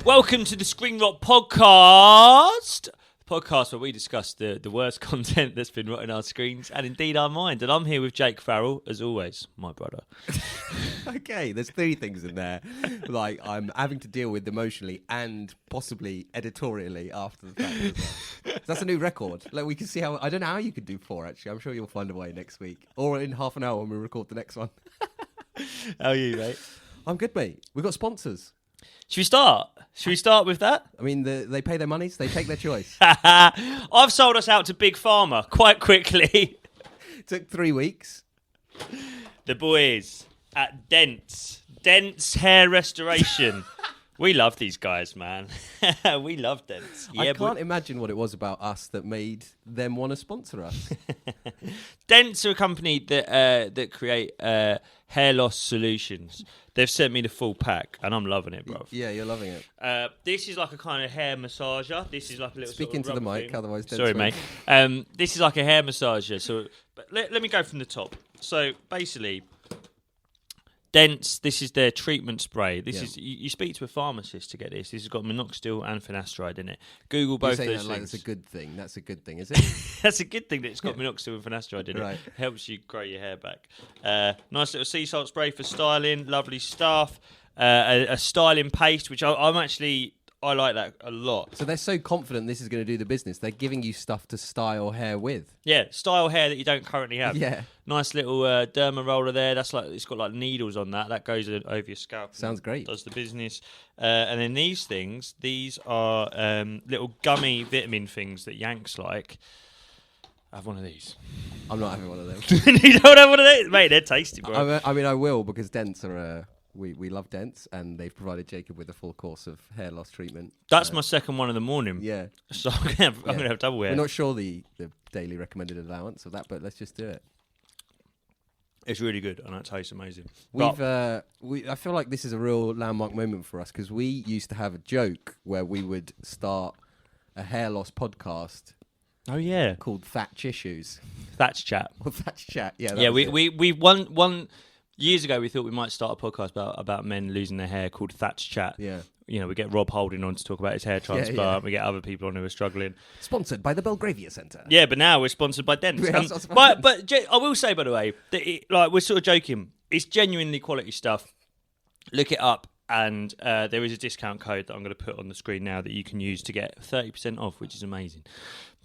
Welcome to the Screen Rot Podcast. The podcast where we discuss the worst content that's been rotting our screens and indeed our mind. And I'm here with Jake Farrell, as always, my brother. Okay, there's three things in there. Like, I'm having to deal with emotionally and possibly editorially after the fact as well. So that's a new record. Like, we can see how... I don't know how you could do four, actually. I'm sure you'll find a way next week. Or in half an hour when we record the next one. How are you, mate? I'm good, mate. We've got sponsors. Should we start? Should we start with that? I mean, they pay their monies. They take their choice. I've sold us out to Big Pharma quite quickly. Took 3 weeks. The boys at Dent's Hair Restoration. We love these guys, man. We love Dent's. I can't imagine what it was about us that made them want to sponsor us. Dent's are a company that create hair loss solutions. They've sent me the full pack, and I'm loving it, bro. Yeah, you're loving it. This is like a kind of hair massager. This is like a little Speak into the mic, otherwise... Sorry, mate. This is like a hair massager. So, but let me go from the top. So, basically... Dent's, this is their treatment spray. This is you speak to a pharmacist to get this. This has got minoxidil and finasteride in it. Google both those things. Like that's a good thing. That's a good thing, is it? That's a good thing that it's got minoxidil and finasteride in right. it. Helps you grow your hair back. Nice little sea salt spray for styling. Lovely stuff. A styling paste, which I like that a lot. So they're so confident this is going to do the business. They're giving you stuff to style hair with. Yeah, style hair that you don't currently have. Yeah. Nice little derma roller there. That's like it's got like needles on that. That goes over your scalp. Sounds great. Does the business. And then these are little gummy vitamin things that Yanks like. I have one of these. I'm not having one of them. You don't have one of these? Mate, they're tasty, bro. I mean, I will because Dent's are... We love Dent's, and they've provided Jacob with a full course of hair loss treatment. That's my second one in the morning. Yeah. So I'm gonna have double hair. We're not sure the daily recommended allowance of that, but let's just do it. It's really good, and that tastes amazing. I feel like this is a real landmark moment for us because we used to have a joke where we would start a hair loss podcast. Oh yeah, called Thatch Issues. Thatch Chat. Or Thatch Chat. Yeah. Yeah. We one. Years ago, we thought we might start a podcast about men losing their hair called Thatch Chat. Yeah. You know, we get Rob Holding on to talk about his hair transplant. Yeah. We get other people on who are struggling. Sponsored by the Belgravia Centre. Yeah, but now we're sponsored by Dent's. But I will say, by the way, that we're sort of joking. It's genuinely quality stuff. Look it up, and there is a discount code that I'm going to put on the screen now that you can use to get 30% off, which is amazing.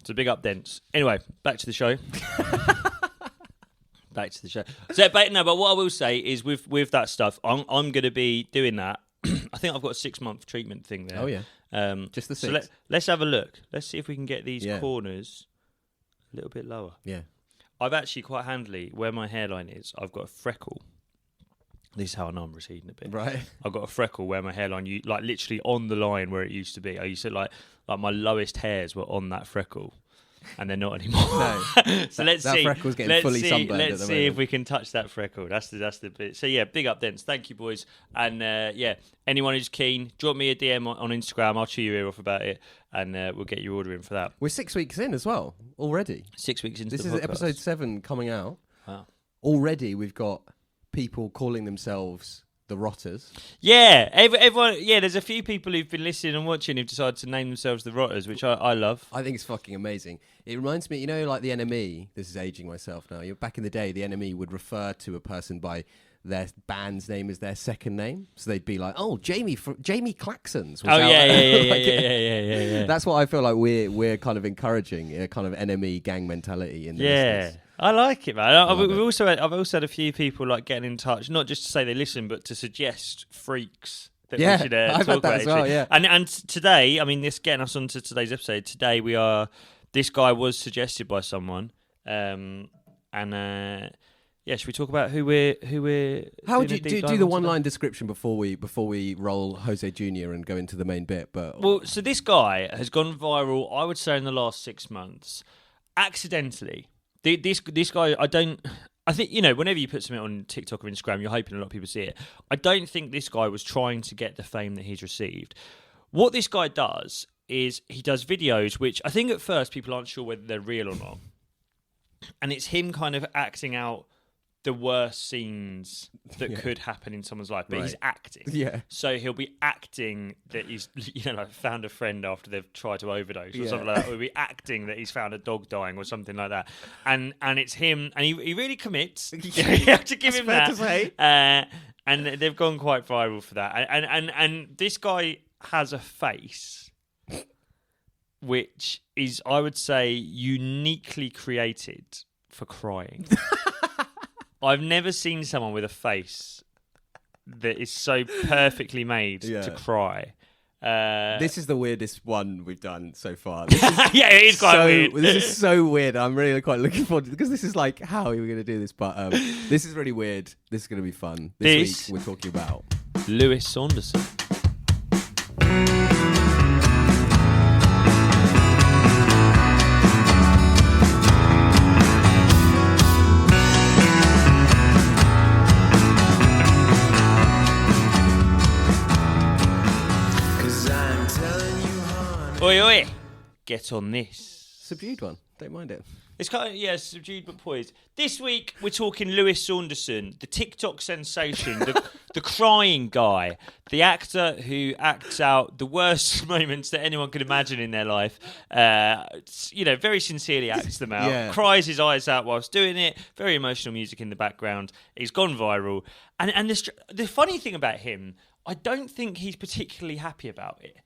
So big up Dent's. Anyway, back to the show. Back to the show. So, but what I will say is with that stuff, I'm going to be doing that. I think I've got a 6-month treatment thing there. Oh, yeah. Just the 6. So let's have a look. Let's see if we can get these corners a little bit lower. Yeah. I've actually quite handily, where my hairline is, I've got a freckle. This is how I know I'm receding a bit. Right. I've got a freckle where my hairline, like literally on the line where it used to be. I used to like my lowest hairs were on that freckle. And they're not anymore. No. So let's see. That freckle's getting fully sunburned Let's at the see moment. if we can touch that freckle. That's the bit. So yeah, big up Dents. Thank you, boys. And anyone who's keen, drop me a DM on Instagram. I'll chew your ear off about it, and we'll get your order in for that. We're 6 weeks in as well already. 6 weeks into this the podcast. This is episode 7 coming out. Wow. Already we've got people calling themselves the Rotters. Yeah, everyone. Yeah, there's a few people who've been listening and watching who've decided to name themselves the Rotters, which I love. I think it's fucking amazing. It reminds me, like the NME. This is aging myself now. Back in the day, the NME would refer to a person by their band's name as their second name, so they'd be like, "Oh, Jamie Claxons." Oh yeah. That's what I feel like we're kind of encouraging, a kind of NME gang mentality in the business. I like it, man. I've also had a few people like getting in touch, not just to say they listen, but to suggest freaks that we should I've talk had that about. as well, yeah. And today, I mean, this getting us onto today's episode. Today this guy was suggested by someone, should we talk about who we're? How would you do the one-line description before we roll Jose Jr. and go into the main bit? So this guy has gone viral, I would say, in the last 6 months, accidentally. This guy, I think, whenever you put something on TikTok or Instagram, you're hoping a lot of people see it. I don't think this guy was trying to get the fame that he's received. What this guy does is he does videos, which I think at first people aren't sure whether they're real or not. And it's him kind of acting out the worst scenes that could happen in someone's life, but he's acting. Yeah. So he'll be acting that he's, like found a friend after they've tried to overdose or something like that. Or he'll be acting that he's found a dog dying or something like that. And it's him, and he really commits. You have to give him that. To say. And they've gone quite viral for that. And this guy has a face which is, I would say, uniquely created for crying. I've never seen someone with a face that is so perfectly made to cry. This is the weirdest one we've done so far. Yeah, it is quite weird. This is so weird. I'm really quite looking forward to it because this is like, how are we going to do this? But this is really weird. This is going to be fun. This week we're talking about Lewis Saunderson. Oi, oi, get on this. Subdued one. Don't mind it. It's kind of, subdued but poised. This week, we're talking Lewis Saunderson, the TikTok sensation, the crying guy, the actor who acts out the worst moments that anyone could imagine in their life. Very sincerely acts them out, cries his eyes out whilst doing it, very emotional music in the background. He's gone viral. And the funny thing about him, I don't think he's particularly happy about it.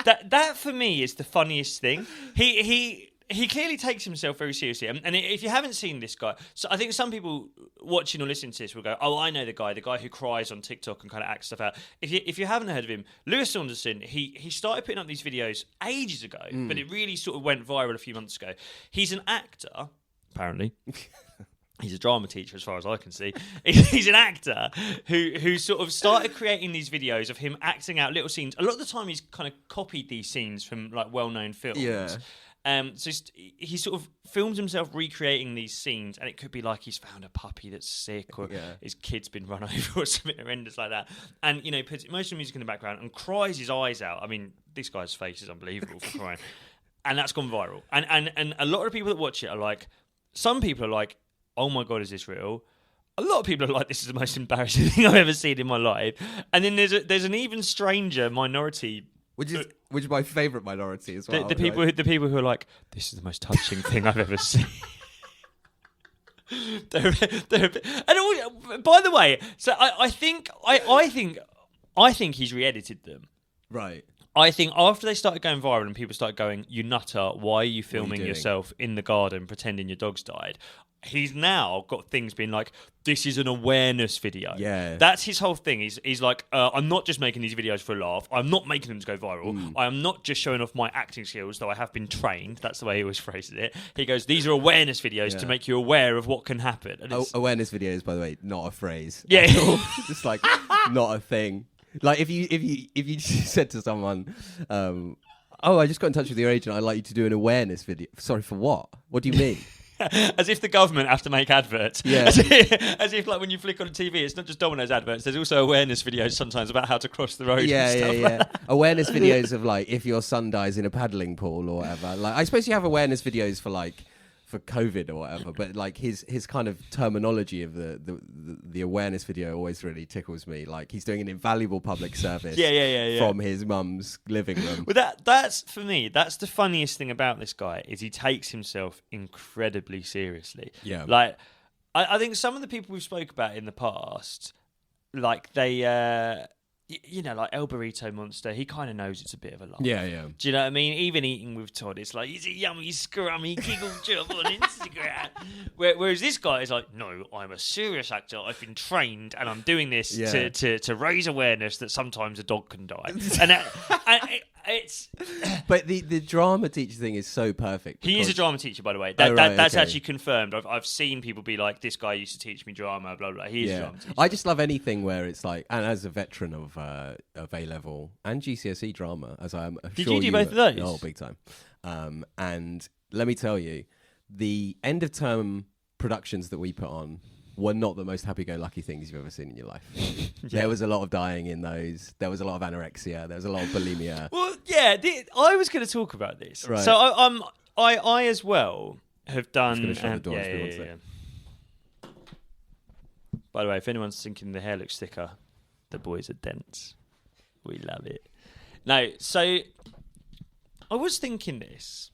That for me is the funniest thing. He clearly takes himself very seriously. And if you haven't seen this guy, so I think some people watching or listening to this will go, "Oh, I know the guy who cries on TikTok and kind of acts stuff out." If you haven't heard of him, Lewis Saunderson, he started putting up these videos ages ago, but it really sort of went viral a few months ago. He's an actor, apparently. He's a drama teacher, as far as I can see. He's an actor who sort of started creating these videos of him acting out little scenes. A lot of the time, he's kind of copied these scenes from like well-known films. Yeah. So he sort of films himself recreating these scenes, and it could be like he's found a puppy that's sick, or his kid's been run over, or something horrendous like that. And puts emotional music in the background and cries his eyes out. I mean, this guy's face is unbelievable for crying, and that's gone viral. And a lot of people that watch it are like, some people are like, "Oh my God, is this real?" A lot of people are like, "This is the most embarrassing thing I've ever seen in my life." And then there's an even stranger minority, which is my favourite minority as well. The people who are like, "This is the most touching thing I've ever seen." By the way, so I think he's re-edited them. Right. I think after they started going viral and people started going, "You nutter, why are you filming yourself in the garden pretending your dog's died?" He's now got things being like, "This is an awareness video." Yeah. That's his whole thing. He's like, "I'm not just making these videos for a laugh. I'm not making them to go viral. I am not just showing off my acting skills, though I have been trained." That's the way he always phrases it. He goes, "These are awareness videos to make you aware of what can happen." And awareness videos, by the way, not a phrase. Yeah. Just like, not a thing. Like if you said to someone, "Oh, I just got in touch with your agent. I'd like you to do an awareness video." Sorry, for what? What do you mean? As if the government have to make adverts. Yeah. As if like when you flick on TV, it's not just Domino's adverts. There's also awareness videos sometimes about how to cross the road. Yeah. Awareness videos of like if your son dies in a paddling pool or whatever. Like I suppose you have awareness videos for COVID or whatever, but like his kind of terminology of the awareness video always really tickles me. Like he's doing an invaluable public service from his mum's living room. Well, that's for me, that's the funniest thing about this guy, is he takes himself incredibly seriously. Yeah. Like I think some of the people we've spoke about in the past, like they like El Burrito Monster, he kind of knows it's a bit of a laugh. Yeah. Do you know what I mean? Even eating with Todd, it's like, he's a yummy, scrummy giggle job on Instagram. Whereas this guy is like, "No, I'm a serious actor. I've been trained, and I'm doing this to raise awareness that sometimes a dog can die." And it's. But the drama teacher thing is so perfect. He is a drama teacher, by the way. That's actually confirmed. I've seen people be like, "This guy used to teach me drama," blah blah. He is a drama teacher. I just love anything where it's like, and as a veteran of A-level and GCSE drama, as I'm sure did you do both of those? Oh, big time. And let me tell you, the end of term productions that we put on were not the most happy-go-lucky things you've ever seen in your life. There was a lot of dying in those. There was a lot of anorexia. There was a lot of bulimia. Well, yeah, I was going to talk about this. Right. So I as well have done. I'm just going to shut the door. By the way, if anyone's thinking the hair looks thicker, the boys are dense. We love it. No, so I was thinking this.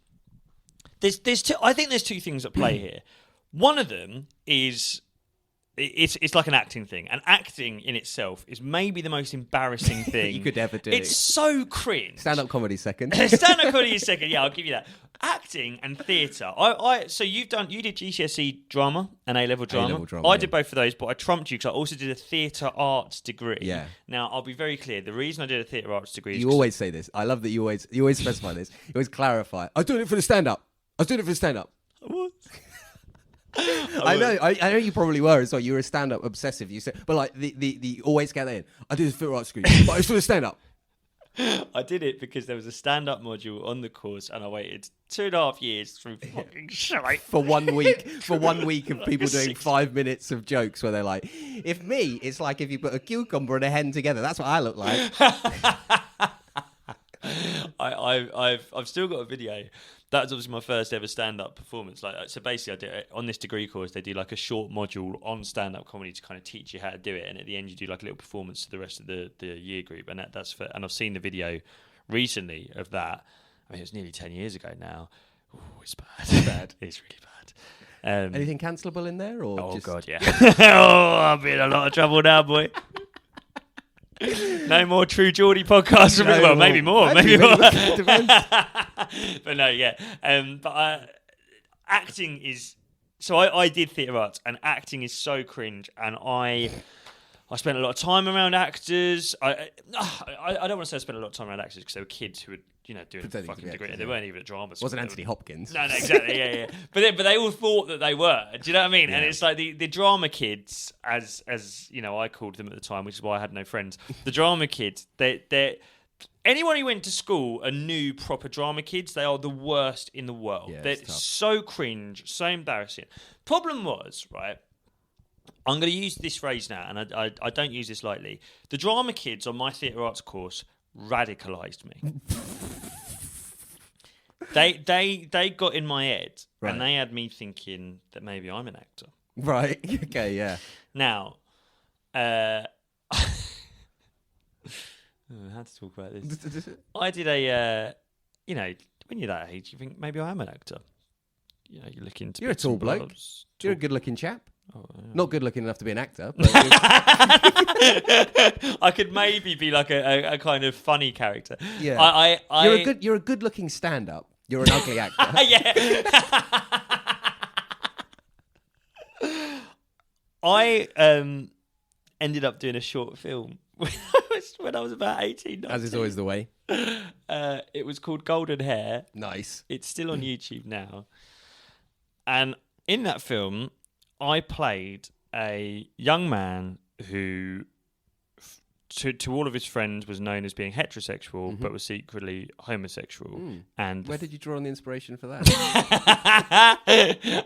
There's two. I think there's two things at play here. One of them is it's like an acting thing, and acting in itself is maybe the most embarrassing thing you could ever do. It's so cringe. Stand-up comedy second. Stand-up comedy is second. Yeah, I'll give you that. Acting and theatre. So you did GCSE drama and A-level drama. A-level drama, I did both of those, but I trumped you because I also did a theatre arts degree. Yeah. Now I'll be very clear. The reason I did a theatre arts degree is You always say this. I love that you always specify this. You always clarify. I was doing it for the stand-up. What? I know you probably were as well. You were a stand-up obsessive. You said, but like the always get that in. I did this for art degree, but it's for the stand-up. I did it because there was a stand-up module on the course, and I waited 2.5 years through fucking shite For 1 week. For 1 week of people doing 6 5 minutes of jokes where they're like, if me, it's like if you put a cucumber and a hen together. That's what I look like. I've still got a video. That was obviously my first ever stand-up performance. So basically, I did it on this degree course. They do like a short module on stand-up comedy to kind of teach you how to do it, and at the end, you do like a little performance to the rest of the year group. And and I've seen the video recently of that. I mean, it was nearly 10 years ago now. Ooh, it's bad. It's really bad. Anything cancelable in there, or? Oh just... God, yeah. Oh, I'm in a lot of trouble now, boy. No more True Geordie podcasts. Well, maybe more. Maybe more. Depends. But no, yeah. But acting is... So I did theatre arts, and acting is so cringe. And I spent a lot of time around actors. I don't want to say I spent a lot of time around actors because they were kids who were, doing a fucking degree. They weren't even at drama school. Wasn't Anthony Hopkins. No, exactly, yeah. But they all thought that they were. Do you know what I mean? Yeah. And it's like the drama kids, as I called them at the time, which is why I had no friends. The drama kids, they're anyone who went to school and knew proper drama kids, they are the worst in the world. Yeah, they're it's tough. so cringe, so embarrassing. Problem was, right, I'm going to use this phrase now, and I don't use this lightly. The drama kids on my theatre arts course radicalised me. They got in my head, Right. and they had me thinking that maybe I'm an actor. Right. Okay. Yeah. Now, how to talk about this? I did when you're that age, you think maybe I am an actor. You're looking to. You're a bits and tall bloke. bobs. You're a good-looking chap. Oh, yeah. Not good-looking enough to be an actor. But I could maybe be like a kind of funny character. yeah. You're a good-looking stand-up. You're an ugly actor. Yeah. I ended up doing a short film when I was about 18. 19. As is always the way. It was called Golden Hair. Nice. It's still on YouTube now. And in that film, I played a young man who, to all of his friends, was known as being heterosexual, but was secretly homosexual. And Where did you draw on the inspiration for that?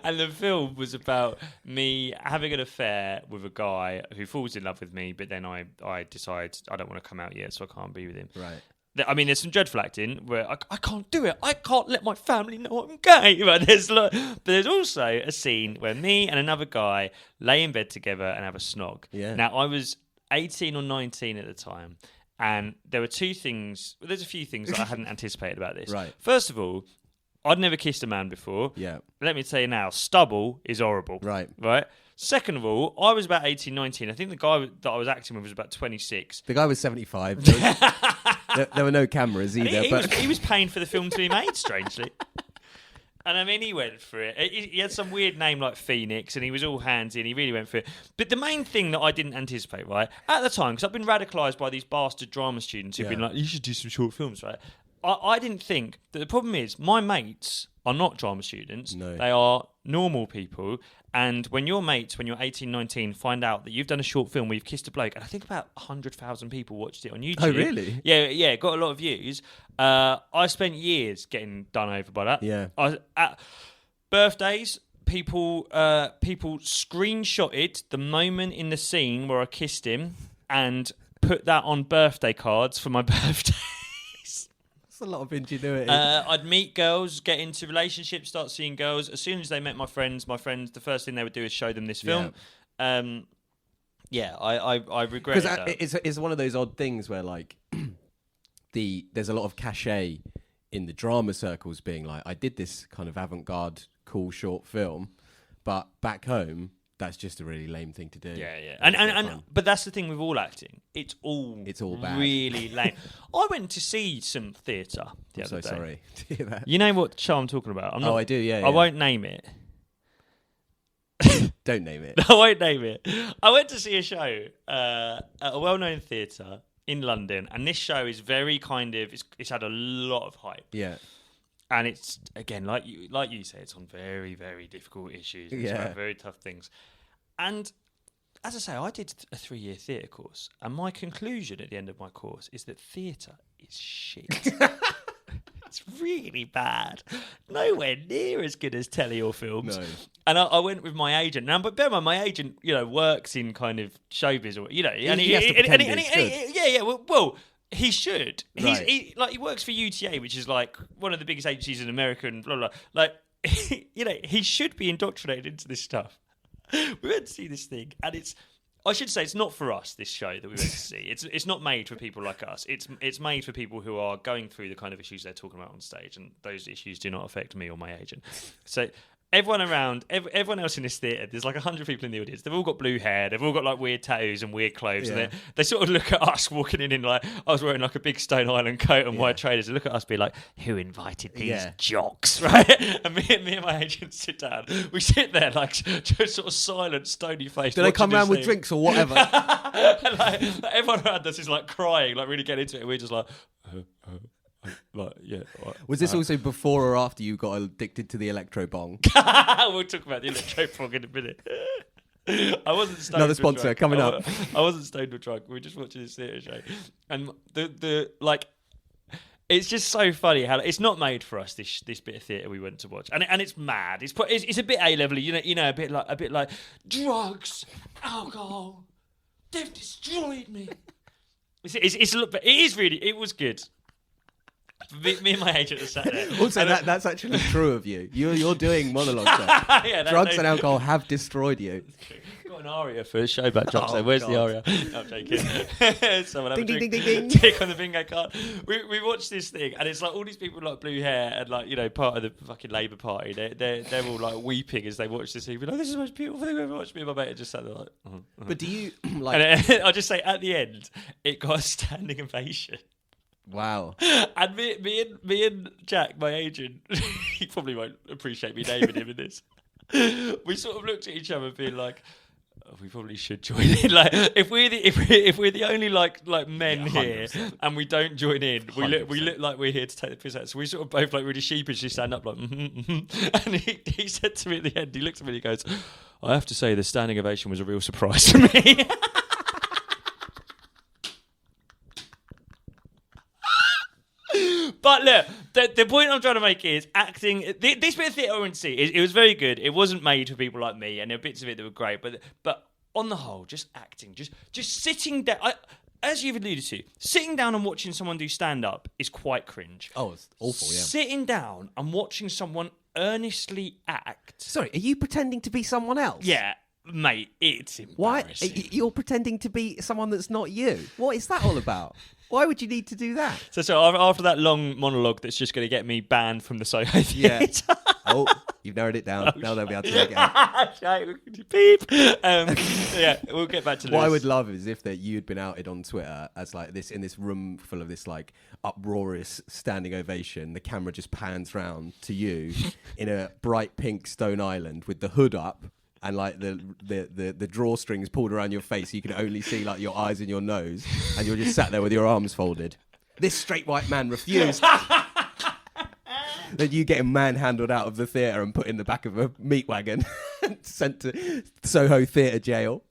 and the film was about me having an affair with a guy who falls in love with me, but then I decide I don't want to come out yet, so I can't be with him. Right. I mean, there's some dreadful acting where I can't do it. I can't let my family know I'm gay. But there's also a scene where me and another guy lay in bed together and have a snog. Yeah. Now, I was 18 or 19 at the time, and there were two things. Well, there's a few things that I hadn't anticipated about this. Right. First of all, I'd never kissed a man before. Yeah. Let me tell you now, stubble is horrible. Right. Right? Second of all, I was about 18, 19. I think the guy that I was acting with was about 26. The guy was 75. There were no cameras And either. he was paying for the film to be made, strangely. And I mean, he went for it. He had some weird name like Phoenix, and he was all handsy, and he really went for it. But the main thing that I didn't anticipate, right, at the time, because I've been radicalised by these bastard drama students who've been like, you should do some short films, right? I didn't think that the problem is my mates are not drama students. No. They are normal people. And when your mates, when you're 18, 19, find out that you've done a short film where you've kissed a bloke, and I think about 100,000 people watched it on YouTube. Oh, really? Yeah, got a lot of views. I spent years getting done over by that. Yeah. At birthdays, people screenshotted the moment in the scene where I kissed him and put that on birthday cards for my birthday. That's a lot of ingenuity. I'd meet girls, get into relationships, start seeing girls. As soon as they met my friends, the first thing they would do is show them this film. Yeah, I regret that. Because it's one of those odd things where like there's a lot of cachet in the drama circles being like, I did this kind of avant-garde, cool short film, but back home, that's just a really lame thing to do. Yeah. And but that's the thing with all acting. It's all bad. really lame. I went to see some theatre the other day. Sorry to hear that. You know what show I'm talking about? I do, yeah. I won't name it. Don't name it. I won't name it. I went to see a show at a well-known theatre in London, and this show is very kind of it's had a lot of hype. Yeah. And it's again like you say, it's on very, very difficult issues. It's about very tough things. And as I say, I did a 3-year theatre course, and my conclusion at the end of my course is that theatre is shit. It's really bad. Nowhere near as good as telly or films. No. And I went with my agent. Now, but bear in mind, my agent, works in kind of showbiz, or Well, he should. Right. He works for UTA, which is like one of the biggest agencies in America, and blah blah. Like, he should be indoctrinated into this stuff. We went to see this thing, and I should say it's not for us, this show that we went to see. It's not made for people like us. It's made for people who are going through the kind of issues they're talking about on stage, and those issues do not affect me or my agent. So everyone else in this theatre, there's like 100 people in the audience. They've all got blue hair. They've all got like weird tattoos and weird clothes. Yeah. And they sort of look at us walking in like, I was wearing like a big Stone Island coat and white trainers. They look at us be like, who invited these jocks, right? And me and my agent sit down. We sit there like just sort of silent, stony faced. Do they come around with drinks or whatever? And, like, everyone around us is like crying, like really getting into it. And we're just like, like, yeah. Right. Was this also before or after you got addicted to the electro bong? We'll talk about the electro bong in a minute. I wasn't stoned. Another sponsor coming up. I wasn't stoned or drunk. We were just watching this theatre show, and the like, it's just so funny how it's not made for us. This bit of theatre we went to watch, and it's mad. It's a bit A-level, a bit like drugs, alcohol. They've destroyed me. It was good. Me and my agent are sat there. Also, that's actually true of you. You're doing monologues there. Drugs and alcohol have destroyed you. Got an aria for a show about drugs. So where's the aria? No, I'm joking. Someone have ding, ding, ding, ding. Tick on the bingo card. We watched this thing, and it's like all these people with like blue hair and like part of the fucking Labour Party. They're all like weeping as they watch this thing. We're like, this is the most beautiful thing I've ever watched. Me and my mate are just sat there like. But do you like? And I'll just say at the end, it got a standing ovation. Wow. And me and Jack, my agent, he probably won't appreciate me naming him in this. We sort of looked at each other being like, oh, we probably should join in. Like if we're the only like men here and we don't join in, we look like we're here to take the piss out. So we sort of both like really sheepishly stand up like And he said to me at the end, he looked at me and he goes, I have to say the standing ovation was a real surprise to me. But look, the point I'm trying to make is acting. This bit of theatre I went to see, it was very good. It wasn't made for people like me, and there were bits of it that were great. But on the whole, just acting, just sitting down. As you've alluded to, sitting down and watching someone do stand-up is quite cringe. Oh, it's awful, yeah. Sitting down and watching someone earnestly act. Sorry, are you pretending to be someone else? Yeah, mate, it's embarrassing. Why? You're pretending to be someone that's not you. What is that all about? Why would you need to do that? So after that long monologue that's just going to get me banned from the Soho Theatre. Yeah. Oh, you've narrowed it down. Now they'll be able to make it out. Beep. Yeah, we'll get back to Lewis. What I would love is if that you'd been outed on Twitter as like this in this room full of this like uproarious standing ovation. The camera just pans round to you in a bright pink Stone Island with the hood up. And like the drawstrings pulled around your face, so you can only see like your eyes and your nose, and you're just sat there with your arms folded. This straight white man refused. Then you getting manhandled out of the theatre and put in the back of a meat wagon, sent to Soho Theatre jail.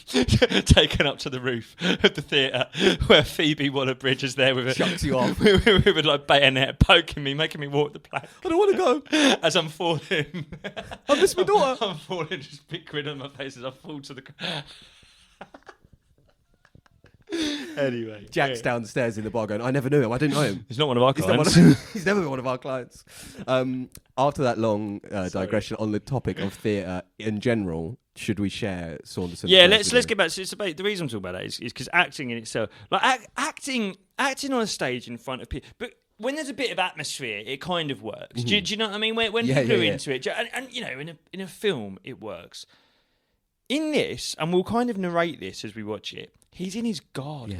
Taken up to the roof of the theatre where Phoebe Waller-Bridge is there with chucks you off with like bayonet poking me, making me walk the plank. I don't want to go. As I'm falling, I miss my daughter. I'm falling, just big grin on my face as I fall to the ground. Anyway, Jack's downstairs in the bar going, I never knew him. I didn't know him. He's not one of our clients. He's never been one of our clients. After that long digression on the topic of theatre in general, should we share Saunderson? Yeah, let's get back to it's about the reason I'm talking about that is because acting in itself, like acting on a stage in front of people, but when there's a bit of atmosphere, it kind of works. Do you know what I mean? When people are into it, and you know, in a film, it works. In this, and we'll kind of narrate this as we watch it. He's in his garden.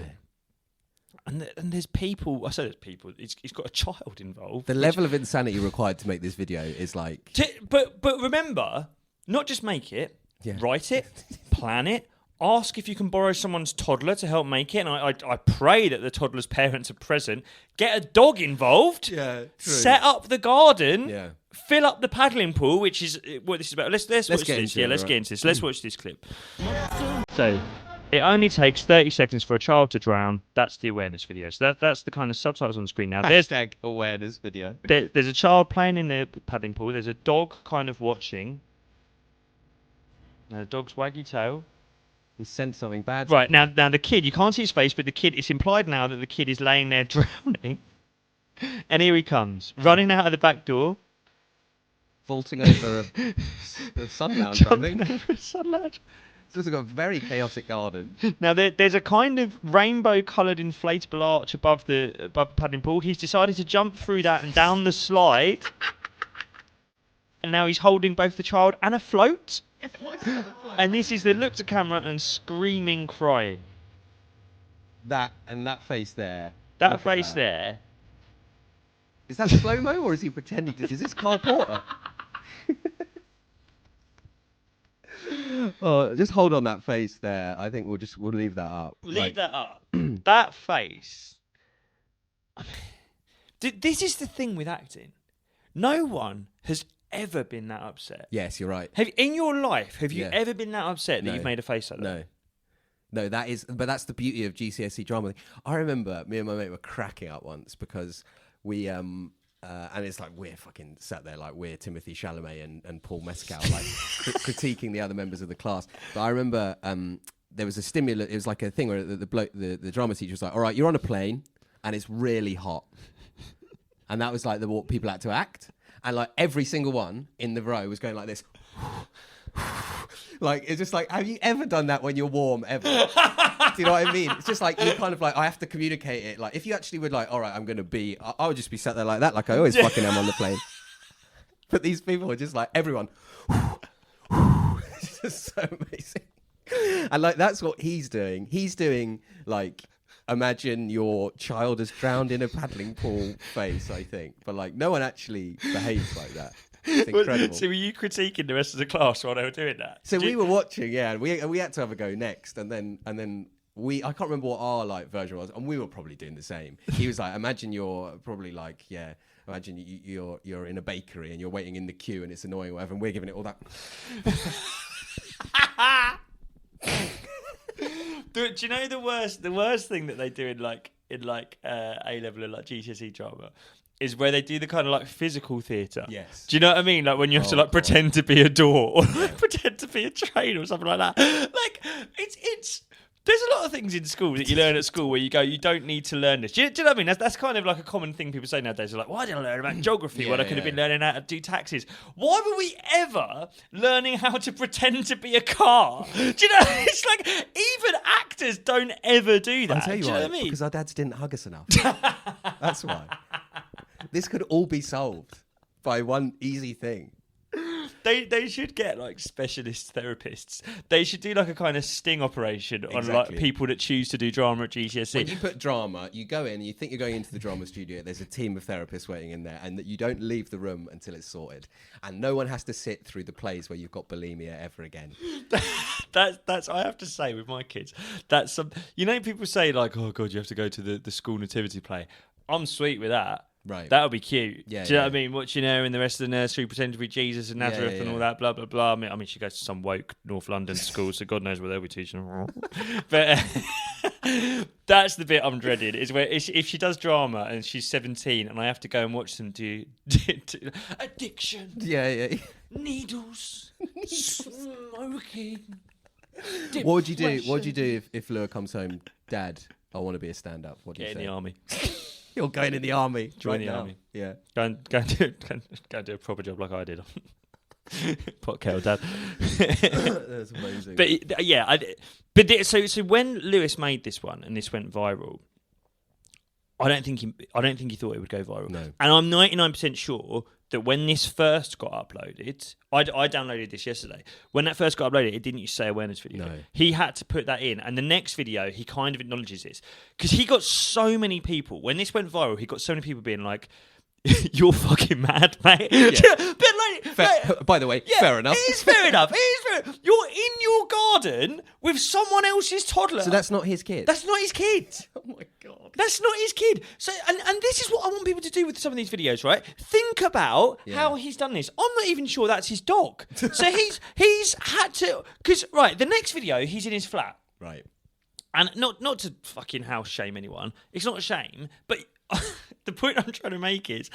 Yeah. And there's people. I say there's people. He's got a child involved. The level of insanity required to make this video is like. But remember, not just make it. Yeah. Write it, plan it, ask if you can borrow someone's toddler to help make it. And I pray that the toddler's parents are present. Get a dog involved. Yeah, true. Set up the garden. Yeah. Fill up the paddling pool, which is what this is about. Let's watch this. Yeah, let's get into this. Let's watch this clip. So, it only takes 30 seconds for a child to drown. That's the awareness video. So that's the kind of subtitles on the screen now. Hashtag awareness video. There's a child playing in the paddling pool. There's a dog kind of watching. Now the dog's waggy tail. He sent something bad. Right, now the kid, you can't see his face, but the kid, it's implied now that the kid is laying there drowning. And here he comes, running out of the back door. Vaulting over a sun lounge, I think. Over a sun lounge. So it's got a very chaotic garden. Now there's a kind of rainbow-coloured inflatable arch above the paddling pool. He's decided to jump through that and down the slide. And now he's holding both the child and a float. And this is the look to camera and screaming, crying. That face there. That face there. Is that slow-mo or is he pretending to... Is this Carl Porter? Oh, just hold on that face there. I think we'll leave that up. Leave that up. That face. This is the thing with acting. No one has ever been that upset. Yes, you're right. In your life, have you ever been that upset that you've made a face like that? No, but that's the beauty of GCSE drama. I remember me and my mate were cracking up once because we and it's like we're fucking sat there like we're Timothy Chalamet and Paul Mescal like critiquing the other members of the class. But I remember there was a stimulus. It was like a thing where the drama teacher was like, "All right, you're on a plane and it's really hot," and that was like what people had to act. And like every single one in the row was going like this. Like, it's just like, have you ever done that when you're warm ever? Do you know what I mean? It's just like, you kind of like, I have to communicate it. Like, if you actually would like, all right, I'm going to be, I would just be sat there like that, like I always fucking am on the plane. But these people are just like, everyone. It's just so amazing. And like, that's what he's doing. He's doing like, imagine your child has drowned in a paddling pool face, I think. But like, no one actually behaves like that. It's incredible. So were you critiquing the rest of the class while they were doing that? So we were watching, and we had to have a go next, and then I can't remember what our like version was, and we were probably doing the same. He was like, imagine you're probably like, imagine you're in a bakery and you're waiting in the queue and it's annoying or whatever, and we're giving it all that. Do you know the worst thing that they do in A level and like GCSE drama is where they do the kind of like physical theatre. Yes. Do you know what I mean? Like when you have to like pretend to be a door or like pretend to be a train or something like that. Like it's there's a lot of things in school that you learn at school where you go, you don't need to learn this. Do you know what I mean? That's kind of like a common thing people say nowadays. They're like, why did I learn about geography when I could have been learning how to do taxes? Why were we ever learning how to pretend to be a car? Do you know? It's like even actors don't ever do that. I'll tell you, do you know what I mean? Because our dads didn't hug us enough. That's why. This could all be solved by one easy thing. They should get like specialist therapists. They should do like a kind of sting operation on like people that choose to do drama at GCSE. When you put drama, you go in and you think you're going into the drama studio. There's a team of therapists waiting in there, and that you don't leave the room until it's sorted. And no one has to sit through the plays where you've got bulimia ever again. That's I have to say with my kids. That's some. You know, people say like, oh god, you have to go to the school nativity play. I'm sweet with that. Right. That would be cute. Yeah, do you know what I mean? Watching her and the rest of the nursery pretend to be Jesus and Nazareth and all that, blah, blah, blah. I mean, she goes to some woke North London school, so God knows what they'll be teaching her. But that's the bit I'm dreading, is where if she does drama and she's 17 and I have to go and watch them do addiction. Yeah. Needles. Smoking. What would you do? What would you do if Lua comes home, Dad, I want to be a stand-up. What do Get you in say? the army. You're going in the army. Join right the now. army. Yeah. Go and do a proper job like I did. Pot kettle dad. That's amazing. But yeah, so when Lewis made this one and this went viral, I don't think he thought it would go viral. No. And I'm 99% sure that when this first got uploaded, I downloaded this yesterday. When that first got uploaded, it didn't use say awareness video. No. He had to put that in, and the next video he kind of acknowledges this because he got so many people when this went viral. He got so many people being like, "You're fucking mad, mate." Yeah. But by the way, yeah, fair enough. It is fair enough. It is fair. You're in your garden with someone else's toddler. So that's not his kid. That's not his kid. Oh my god. That's not his kid. So, and this is what I want people to do with some of these videos, right? Think about how he's done this. I'm not even sure that's his dog. So he's had to, because right, the next video he's in his flat, Right. and not to fucking house shame anyone. It's not a shame, but the point I'm trying to make is,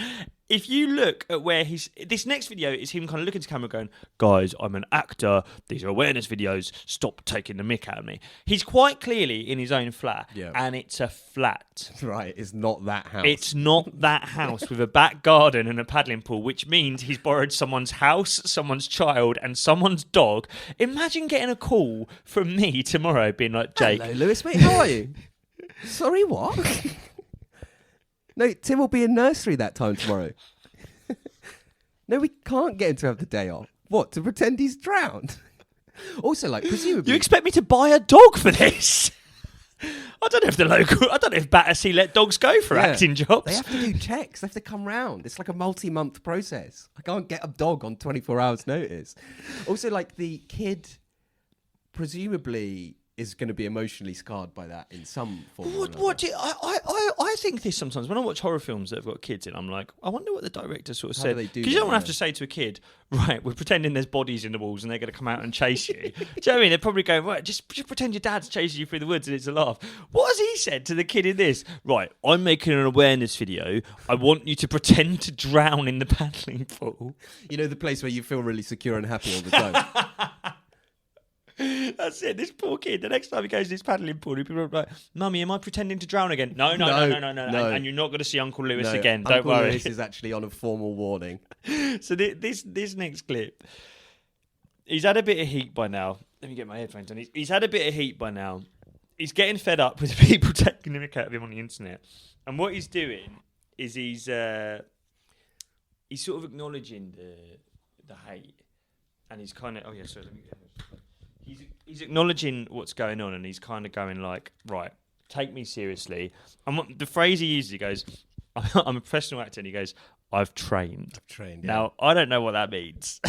if you look at where this next video is him kind of looking to camera going, guys, I'm an actor. These are awareness videos. Stop taking the mick out of me. He's quite clearly in his own flat, and it's a flat. Right. It's not that house. It's not that house with a back garden and a paddling pool, which means he's borrowed someone's house, someone's child, and someone's dog. Imagine getting a call from me tomorrow being like, Jake. Hello, Lewis, mate. How are you? Sorry, what? No, Tim will be in nursery that time tomorrow. No, we can't get him to have the day off. What, to pretend he's drowned? Also, like, presumably... You expect me to buy a dog for this? I don't know if Battersea let dogs go for acting jobs. They have to do checks. They have to come round. It's like a multi-month process. I can't get a dog on 24 hours notice. Also, like, the kid presumably is going to be emotionally scarred by that in some form. I think this sometimes when I watch horror films that have got kids in, I'm like, I wonder what the director sort of How said. do they do Because you that, don't have to say to a kid, right, we're pretending there's bodies in the walls and they're going to come out and chase you. Do you know what I mean? They're probably going, right, just pretend your dad's chasing you through the woods and it's a laugh. What has he said to the kid in this? Right, I'm making an awareness video. I want you to pretend to drown in the paddling pool. You know, the place where you feel really secure and happy all the time. That's it. This poor kid. The next time he goes to this paddling pool, people are like, "Mummy, am I pretending to drown again?" No. And you're not going to see Uncle Lewis again. Don't Uncle worry. Lewis is actually on a formal warning. So this next clip, he's had a bit of heat by now. Let me get my headphones on. He's had a bit of heat by now. He's getting fed up with people taking the mick out of him on the internet, and what he's doing is he's sort of acknowledging the hate, and he's kind of He's acknowledging what's going on, and he's kind of going like, right, take me seriously. And the phrase he uses, he goes, I'm a professional actor, and he goes, I've trained. Yeah. Now, I don't know what that means.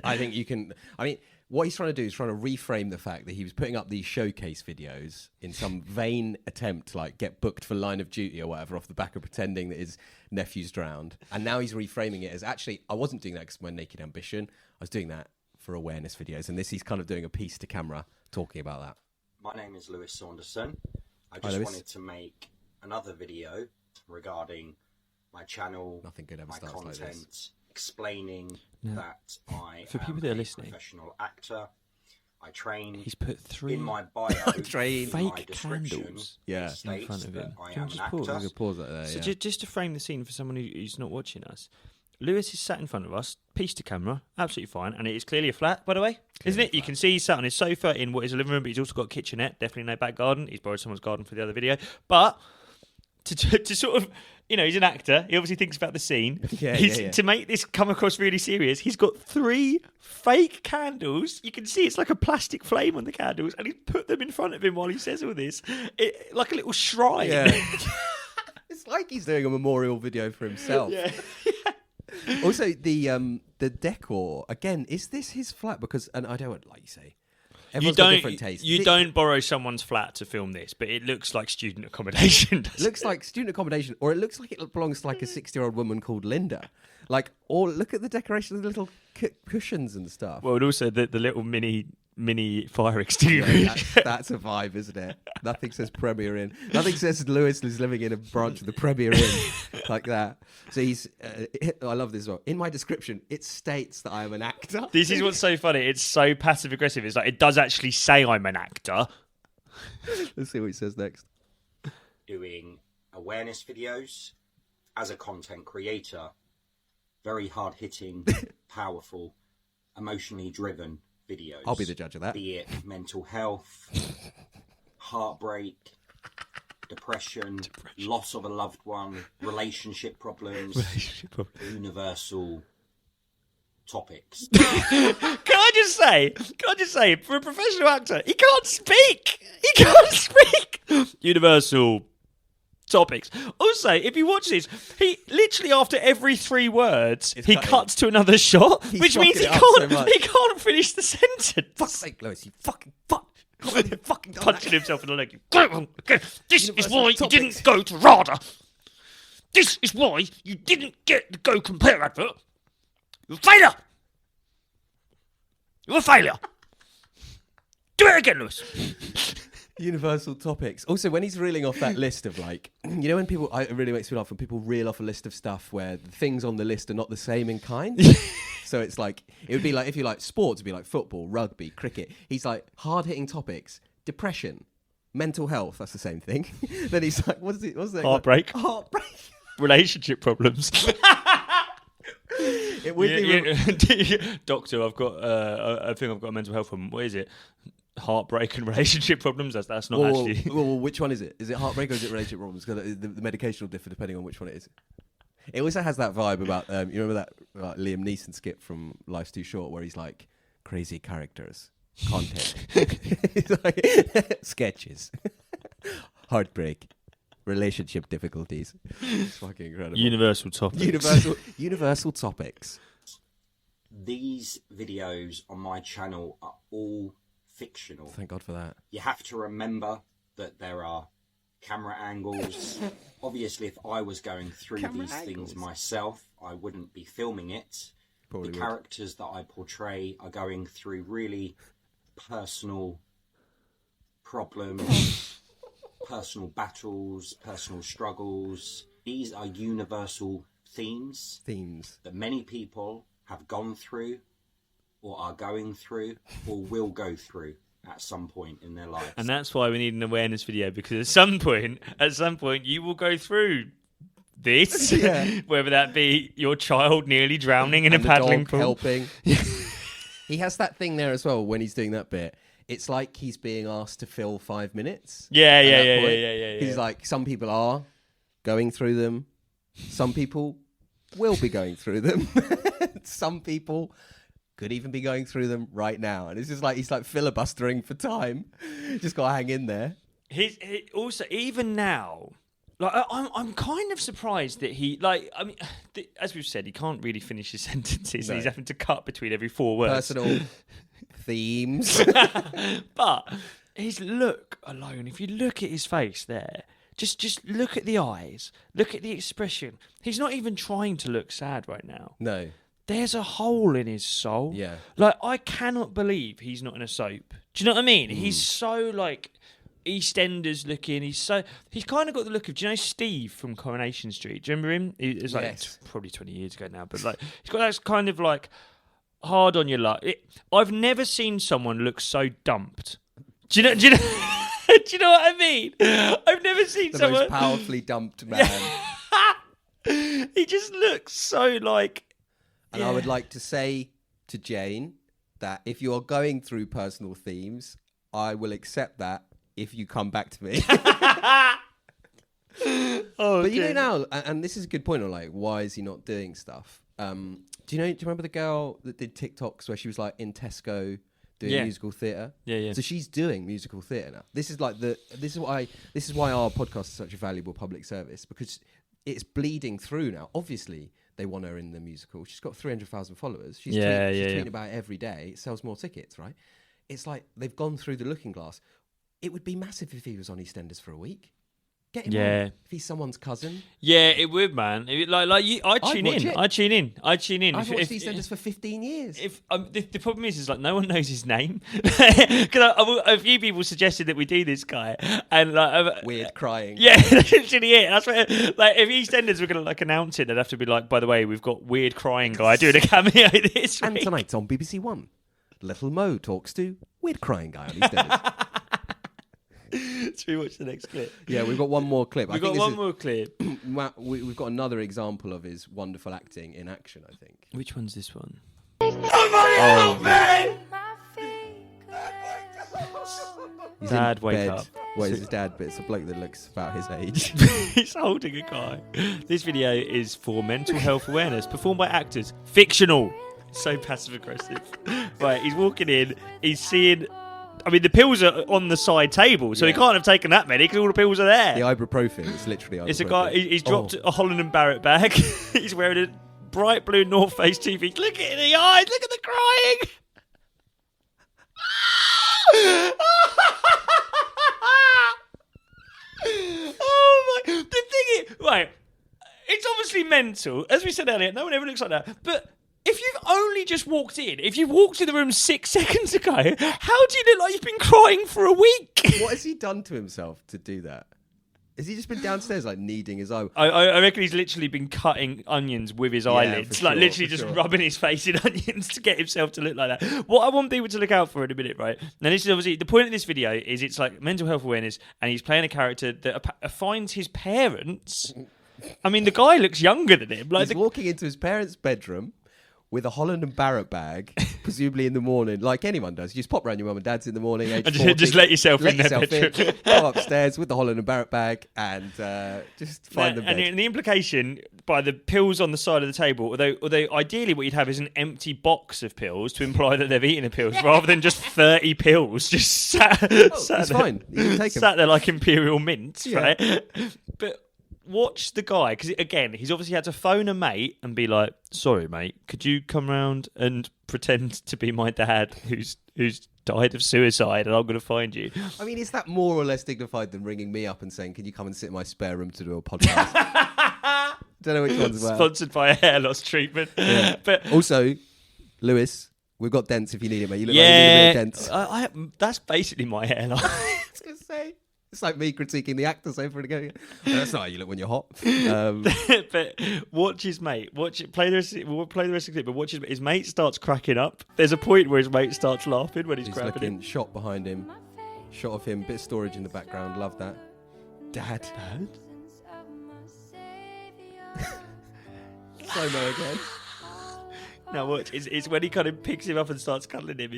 I think you can... I mean, what he's trying to do is trying to reframe the fact that he was putting up these showcase videos in some vain attempt to like get booked for Line of Duty or whatever off the back of pretending that his nephew's drowned. And now he's reframing it as, actually, I wasn't doing that because of my naked ambition. I was doing that for awareness videos, and he's kind of doing a piece to camera talking about that. My name is Lewis Saunderson. I Hi, just Lewis. wanted to make another video regarding my channel, Nothing good ever my starts like content, this. explaining No. that I For am people that are a listening. professional actor. I train He's put 3 in my bio, train. in my Fake description, candles it in states front of that him. I Can we am just an pause? actor. You can pause that there, So yeah. just to frame the scene for someone who's not watching us, Lewis is sat in front of us, piece to camera, absolutely fine, and it is clearly a flat, by the way, isn't it? You can see he's sat on his sofa in what is a living room, but he's also got a kitchenette, definitely no back garden. He's borrowed someone's garden for the other video, but to sort of, you know, he's an actor. He obviously thinks about the scene. Yeah. To make this come across really serious, he's got 3 fake candles. You can see it's like a plastic flame on the candles, and he's put them in front of him while he says all this, like a little shrine. Yeah. It's like he's doing a memorial video for himself. Yeah. Also, the decor, again, is this his flat? Because, and I don't want, like you say, everyone's got different tastes. You don't borrow someone's flat to film this, but it looks like student accommodation. It looks like student accommodation, or it looks like it belongs to like a 60-year-old woman called Linda. Like, or look at the decoration of the little cushions and stuff. Well, and also the little mini fire extinguisher. Yeah, that's a vibe, isn't it? Nothing says Premier Inn. Nothing says Lewis is living in a branch of the Premier Inn like that. So he's. I love this as well. In my description, it states that I am an actor. This is what's so funny. It's so passive aggressive. It's like it does actually say I'm an actor. Let's see what he says next. doing awareness videos. As a content creator, very hard-hitting, powerful, emotionally driven videos. I'll be the judge of that. Be it mental health, heartbreak, depression, loss of a loved one, relationship problems, universal topics. Can I just say, for a professional actor, he can't speak. He can't speak. Universal topics. Also, if you watch this, he literally after every 3 words, he cuts to another shot, which means he can't finish the sentence. Fuck's sake, Lewis, you fucking fuck. You fucking done Punching that. himself in the leg. This is why you didn't go to RADA. This is why you didn't get the Go Compare advert. You're a failure. You're a failure. Do it again, Lewis. Universal topics. Also, when he's reeling off that list of like, you know, when people, it really makes me laugh when people reel off a list of stuff where the things on the list are not the same in kind. So it's like, it would be like, if you like sports, it'd be like football, rugby, cricket. He's like, hard-hitting topics, depression, mental health, that's the same thing. Then he's like, what's it? Heartbreak. Like, heartbreak. Relationship problems. It would be... Doctor, I've got, I think I've got a mental health problem. What is it? Heartbreak and relationship problems? That's not actually... Well, which one is it? Is it heartbreak or is it relationship problems? Because the medication will differ depending on which one it is. It also has that vibe about, you remember that Liam Neeson skit from Life's Too Short where he's like, crazy characters, content. He's like, sketches, heartbreak, relationship difficulties. It's fucking incredible. Universal topics. Universal topics. These videos on my channel are all fictional. Thank God for that. You have to remember that there are camera angles. Obviously, if I was going through these things myself, I wouldn't be filming it. Probably the characters that I portray are going through really personal problems, personal battles, personal struggles. These are universal themes that many people have gone through or are going through or will go through at some point in their lives. And that's why we need an awareness video, because at some point you will go through this, whether that be your child nearly drowning in a paddling pool. Helping. He has that thing there as well when he's doing that bit. It's like he's being asked to fill 5 minutes. Yeah. He's like, some people are going through them. Some people will be going through them. Some people could even be going through them right now. And it's just like, he's like filibustering for time. Just got to hang in there. He also, even now, like, I'm kind of surprised that he, like, I mean, as we've said, he can't really finish his sentences. No. And he's having to cut between every 4 words. Personal themes. But his look alone, if you look at his face there, just look at the eyes, look at the expression. He's not even trying to look sad right now. No. There's a hole in his soul. Yeah. Like, I cannot believe he's not in a soap. Do you know what I mean? He's so, like, EastEnders looking. He's kind of got the look of, do you know Steve from Coronation Street? Do you remember him? It was like probably 20 years ago now, but like he's got that kind of like hard on your luck. I've never seen someone look so dumped. Do you know? Do you know what I mean? I've never seen The someone most powerfully dumped man. He just looks so like. And I would like to say to Jane that if you are going through personal themes, I will accept that if you come back to me. But you know now, and this is a good point on like, why is he not doing stuff? Do you remember the girl that did TikToks where she was like in Tesco doing musical theatre? Yeah. So she's doing musical theatre now. This is why our podcast is such a valuable public service, because it's bleeding through now. Obviously, they want her in the musical. She's got 300,000 followers. She's tweeting about it every day. It sells more tickets, right? It's like they've gone through the looking glass. It would be massive if he was on EastEnders for a week. Get him on. If he's someone's cousin. Yeah, it would, man. I'd tune in. I'd tune in. I've watched EastEnders for 15 years. The problem is like no one knows his name. Because a few people suggested that we do this guy, and like weird crying. Yeah, that's literally it. That's what, like if EastEnders were going to like announce it, they'd have to be like, by the way, we've got weird crying guy doing a cameo this week. And tonight on BBC One, Little Mo talks to weird crying guy on EastEnders. Should we watch the next clip? Yeah, we've got one more clip. We've got one more clip. We've got another example of his wonderful acting in action, I think. Which one's this one? He's Dad, in wake bed. up. Well, it's his dad, but it's a bloke that looks about his age. He's holding a guy. This video is for mental health awareness, performed by actors. Fictional. So passive aggressive. Right, he's walking in. He's seeing. I mean, the pills are on the side table, so he can't have taken that many because all the pills are there. The ibuprofen. It's literally ibuprofen. It's a guy. He's dropped a Holland and Barrett bag. He's wearing a bright blue North Face TV. Look at the eyes. Look at the crying. Oh my! The thing is, right? It's obviously mental, as we said earlier. No one ever looks like that. But if you've only just walked in, if you walked in the room 6 seconds ago, how do you look like you've been crying for a week? What has he done to himself to do that? Has he just been downstairs like kneading his eye? I reckon he's literally been cutting onions with his eyelids, like literally just rubbing his face in onions to get himself to look like that. What I want people to look out for in a minute, right? Now, this is obviously the point of this video is it's like mental health awareness, and he's playing a character that finds his parents. I mean, the guy looks younger than him. Like he's walking into his parents' bedroom with a Holland and Barrett bag, presumably in the morning, like anyone does. You just pop round your mum and dad's in the morning, age 40, just let yourself in their bedroom. Go upstairs with the Holland and Barrett bag and just find the bed. And the implication by the pills on the side of the table, although ideally what you'd have is an empty box of pills to imply that they've eaten the pills, rather than just 30 pills just sat It's there. fine. You can take them. Sat there like imperial mints, right? But watch the guy, because again, he's obviously had to phone a mate and be like, "Sorry, mate, could you come round and pretend to be my dad who's died of suicide, and I'm going to find you." I mean, is that more or less dignified than ringing me up and saying, "Can you come and sit in my spare room to do a podcast?" Don't know which one's about. Sponsored by a hair loss treatment. Yeah. But also, Lewis, we've got dents if you need it, mate. You look like you need a bit of dents. That's basically my hairline. I was going to say. It's like me critiquing the actors over and again. That's not how you look when you're hot. But watch his mate. Play the rest of the clip, but watch his mate starts cracking up. There's a point where his mate starts laughing when he's grabbing him. Shot behind him. Shot of him. Bit of storage in the background. Love that. Dad? Slow-mo again. Now watch. It's when he kind of picks him up and starts cuddling him.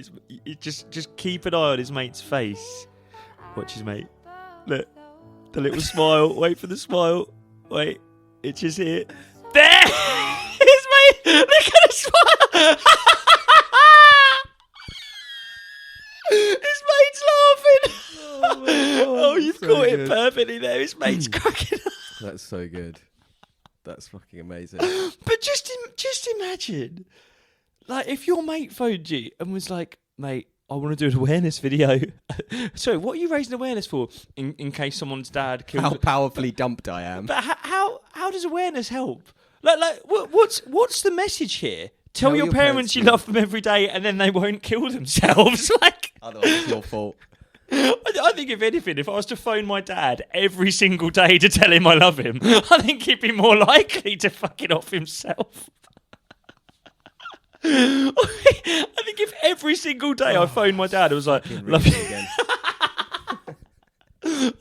Just keep an eye on his mate's face. Watch his mate. Look, the little smile. Wait for the smile. Wait, it's just here. There! His mate! Look at the smile! His mate's laughing! Oh, you've so caught good. it perfectly there. His mate's cracking up. That's so good. That's fucking amazing. But just imagine, like, if your mate phoned you and was like, "Mate, I want to do an awareness video." So, what are you raising awareness for? In case someone's dad killed. How powerfully dumped I am. But how does awareness help? Like what's the message here? Tell your parents you love them every day, and then they won't kill themselves. Like, otherwise, it's your fault. I think if anything, if I was to phone my dad every single day to tell him I love him, I think he'd be more likely to fucking off himself. I think if every single day I phoned my dad, it was like, "Love you again."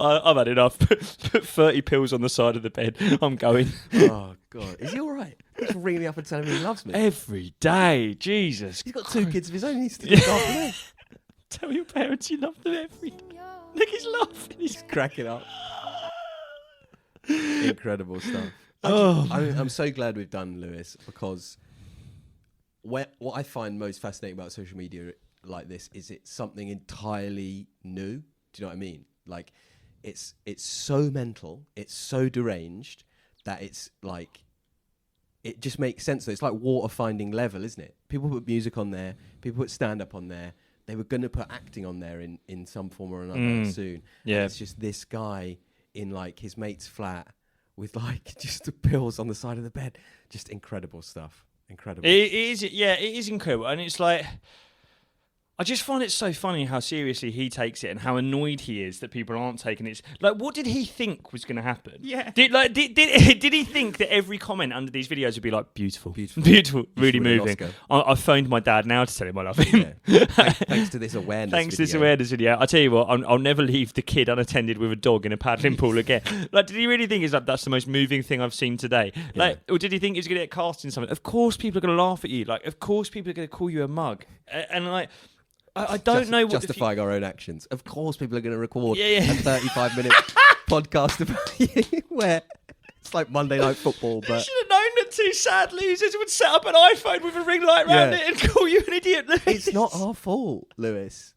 I've had enough. Put 30 pills on the side of the bed. I'm going. Oh God, is he all right? He's ringing me up and telling me he loves me every day. Jesus, he's got 2 kids of his own. He needs to look after them. Tell your parents you love them every day. Look, he's laughing. He's cracking up. Incredible stuff. I'm so glad we've done Lewis, because what I find most fascinating about social media like this is it's something entirely new. Do you know what I mean? Like, it's so mental, it's so deranged that it's like, it just makes sense. It's like water finding level, isn't it? People put music on there, people put stand-up on there. They were going to put acting on there in some form or another soon. Yeah. And it's just this guy in like his mate's flat with like just the pills on the side of the bed. Just incredible stuff. Incredible. It is incredible. And it's like, I just find it so funny how seriously he takes it and how annoyed he is that people aren't taking it. Like, what did he think was going to happen? Yeah. Did he think that every comment under these videos would be like, beautiful, really moving? I phoned my dad now to tell him I love him. Yeah. Thanks to this awareness Thanks to this awareness video. I tell you what, I'll never leave the kid unattended with a dog in a paddling pool again. Like, did he really think that's the most moving thing I've seen today? Like, or did he think he was going to get cast in something? Of course people are going to laugh at you. Like, of course people are going to call you a mug. And like... I don't know what justifying our own actions. Of course, people are going to record a 35-minute podcast about you where it's like Monday Night Football. But you should have known that two sad losers would set up an iPhone with a ring light around it and call you an idiot, Lewis. It's not our fault, Lewis.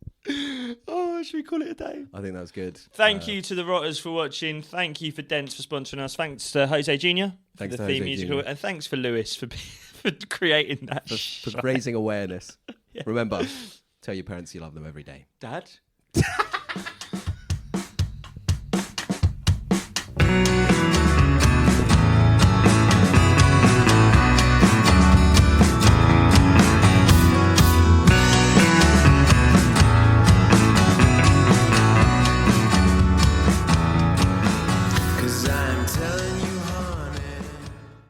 Oh, should we call it a day? I think that was good. Thank you to the Rotters for watching. Thank you for Dents for sponsoring us. Thanks to Jose Jr. for the theme musical, and thanks for Lewis for creating that. For raising awareness. Remember. Tell your parents you love them every day. Dad?